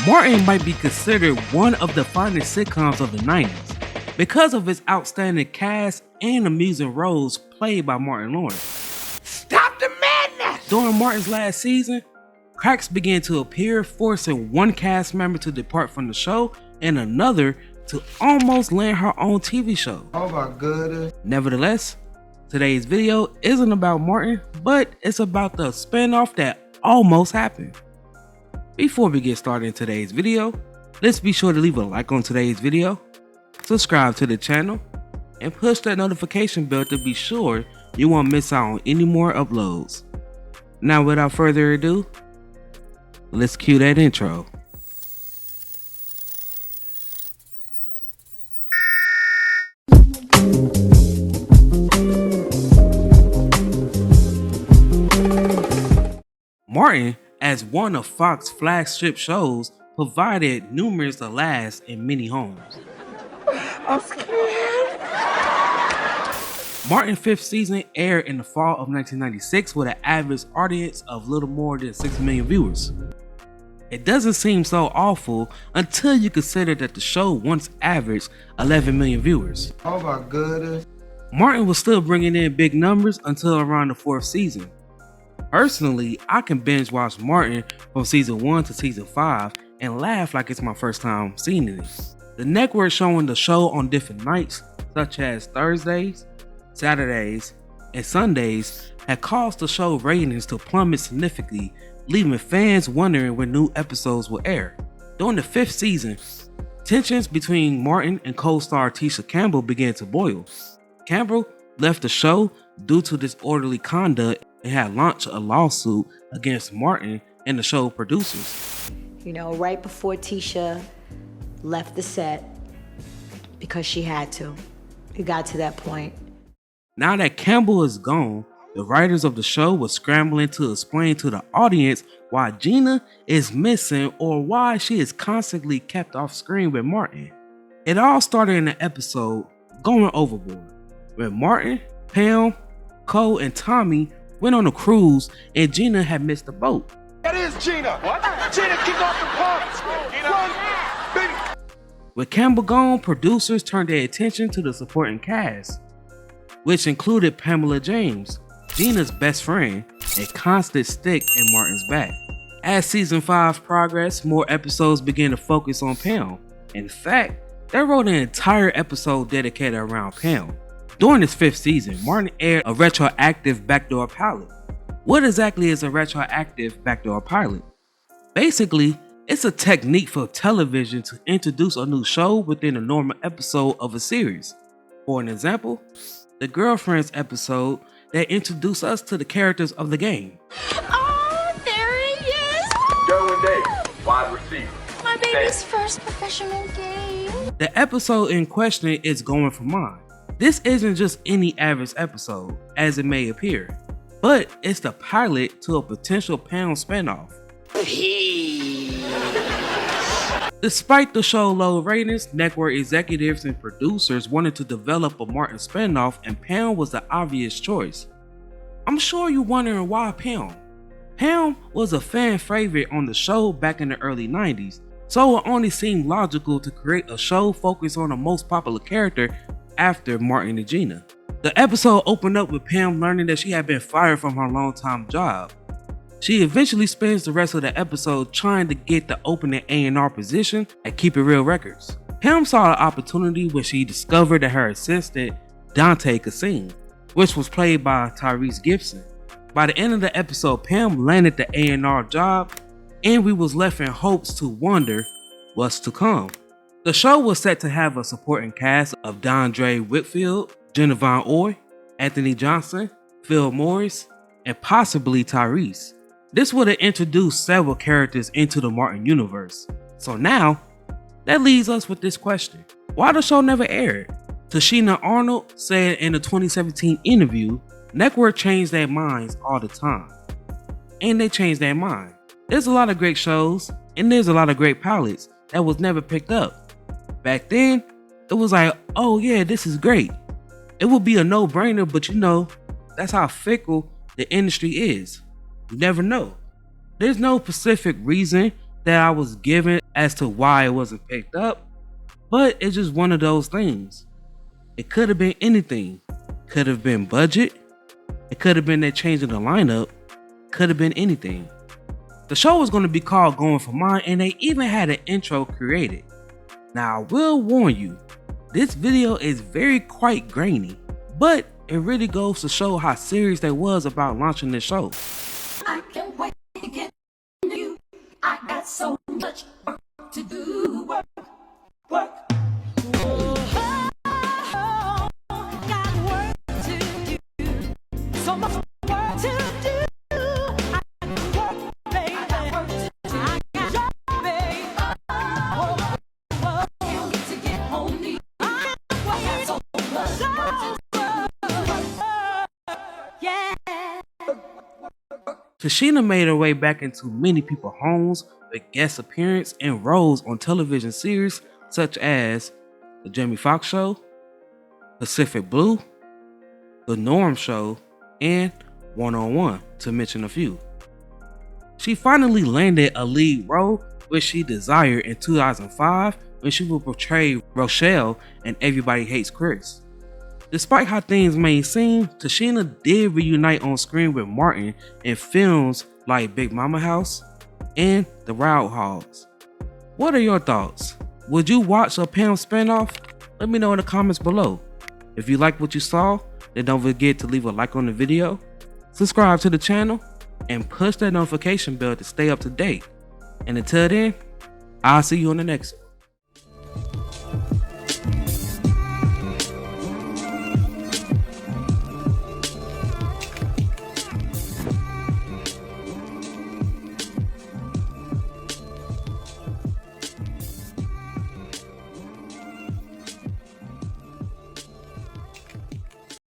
Martin might be considered one of the finest sitcoms of the 90s because of its outstanding cast and amusing roles played by Martin Lawrence. Stop the madness! During Martin's last season, cracks began to appear, forcing one cast member to depart from the show and another to almost land her own TV show. Oh my goodness. Nevertheless, today's video isn't about Martin, but it's about the spinoff that almost happened. Before we get started in today's video, let's be sure to leave a like on today's video, subscribe to the channel, and push that notification bell to be sure you won't miss out on any more uploads. Now without further ado, let's cue that intro. Martin, as one of Fox's flagship shows, provided numerous laughs in many homes. I'm scared. Martin's 5th season aired in the fall of 1996 with an average audience of little more than 6 million viewers. It doesn't seem so awful until you consider that the show once averaged 11 million viewers. Oh my goodness. Martin was still bringing in big numbers until around the 4th season. Personally, I can binge watch Martin from season 1 to season 5 and laugh like it's my first time seeing it. The network showing the show on different nights, such as Thursdays, Saturdays, and Sundays, had caused the show ratings to plummet significantly, leaving fans wondering when new episodes will air. During the 5th season, tensions between Martin and co-star Tisha Campbell began to boil. Campbell left the show due to disorderly conduct and had launched a lawsuit against Martin and the show producers. You know, right before Tisha left the set because she had to. It got to that point. Now that Campbell is gone, the writers of the show were scrambling to explain to the audience why Gina is missing or why she is constantly kept off screen with Martin. It all started in the episode Going Overboard, where Martin, Pam, Cole, and Tommy went on a cruise and Gina had missed the boat. That is Gina. What? Gina, kick off the pumps. Run, baby. With Campbell gone, producers turned their attention to the supporting cast, which included Pamela James, Gina's best friend, a constant stick in Martin's back. As season 5 progressed, more episodes began to focus on Pam. In fact, they wrote an entire episode dedicated around Pam. During his 5th season, Martin aired a retroactive backdoor pilot. What exactly is a retroactive backdoor pilot? Basically, it's a technique for television to introduce a new show within a normal episode of a series. For an example, the Girlfriends episode that introduced us to the characters of the game. Oh, there he is! Derwin Davis, wide receiver. My baby's first professional game. The episode in question is Going for Mine. This isn't just any average episode, as it may appear, but it's the pilot to a potential Pam spinoff. Despite the show's low ratings, network executives and producers wanted to develop a Martin spinoff, and Pam was the obvious choice. I'm sure you're wondering why Pam. Pam was a fan favorite on the show back in the early 90s, so it only seemed logical to create a show focused on the most popular character after Martin and Gina. The episode opened up with Pam learning that she had been fired from her long-time job. She eventually spends the rest of the episode trying to get the opening A&R position at Keep It Real Records. Pam saw an opportunity when she discovered that her assistant, Dante, could sing, which was played by Tyrese Gibson. By the end of the episode, Pam landed the A&R job, and we was left in hopes to wonder what's to come. The show was set to have a supporting cast of Dondre Whitfield, Genevieve Oy, Anthony Johnson, Phil Morris, and possibly Tyrese. This would have introduced several characters into the Martin universe. So now, that leaves us with this question. Why the show never aired? Tashina Arnold said in a 2017 interview, network changed their minds all the time. And they changed their mind. There's a lot of great shows, and there's a lot of great pilots that was never picked up. Back then, it was like, oh yeah, this is great. It would be a no-brainer, but you know, that's how fickle the industry is. You never know. There's no specific reason that I was given as to why it wasn't picked up, but it's just one of those things. It could have been anything. Could have been budget. It could have been they changing the lineup. Could have been anything. The show was going to be called Going For Mine, and they even had an intro created. Now I will warn you, this video is very quite grainy, but it really goes to show how serious they was about launching this show. I can't wait to get you. I got so much work to do. Work. Got work to do. So much work to do. I got work, baby. I got job, baby. Can't wait to get home to you. I got so much work to do. Yeah. Tashina made her way back into many people's homes with guest appearances and roles on television series such as The Jamie Foxx Show, Pacific Blue, The Norm Show, and 101, to mention a few. She finally landed a lead role which she desired in 2005 when she would portray Rochelle in Everybody Hates Chris. Despite how things may seem, Tashina did reunite on screen with Martin in films like Big Mama House and The Route Hogs. What are your thoughts? Would you watch a Pam spinoff? Let me know in the comments below. If you like what you saw, then don't forget to leave a like on the video, subscribe to the channel, and push that notification bell to stay up to date. And until then, I'll see you on the next one.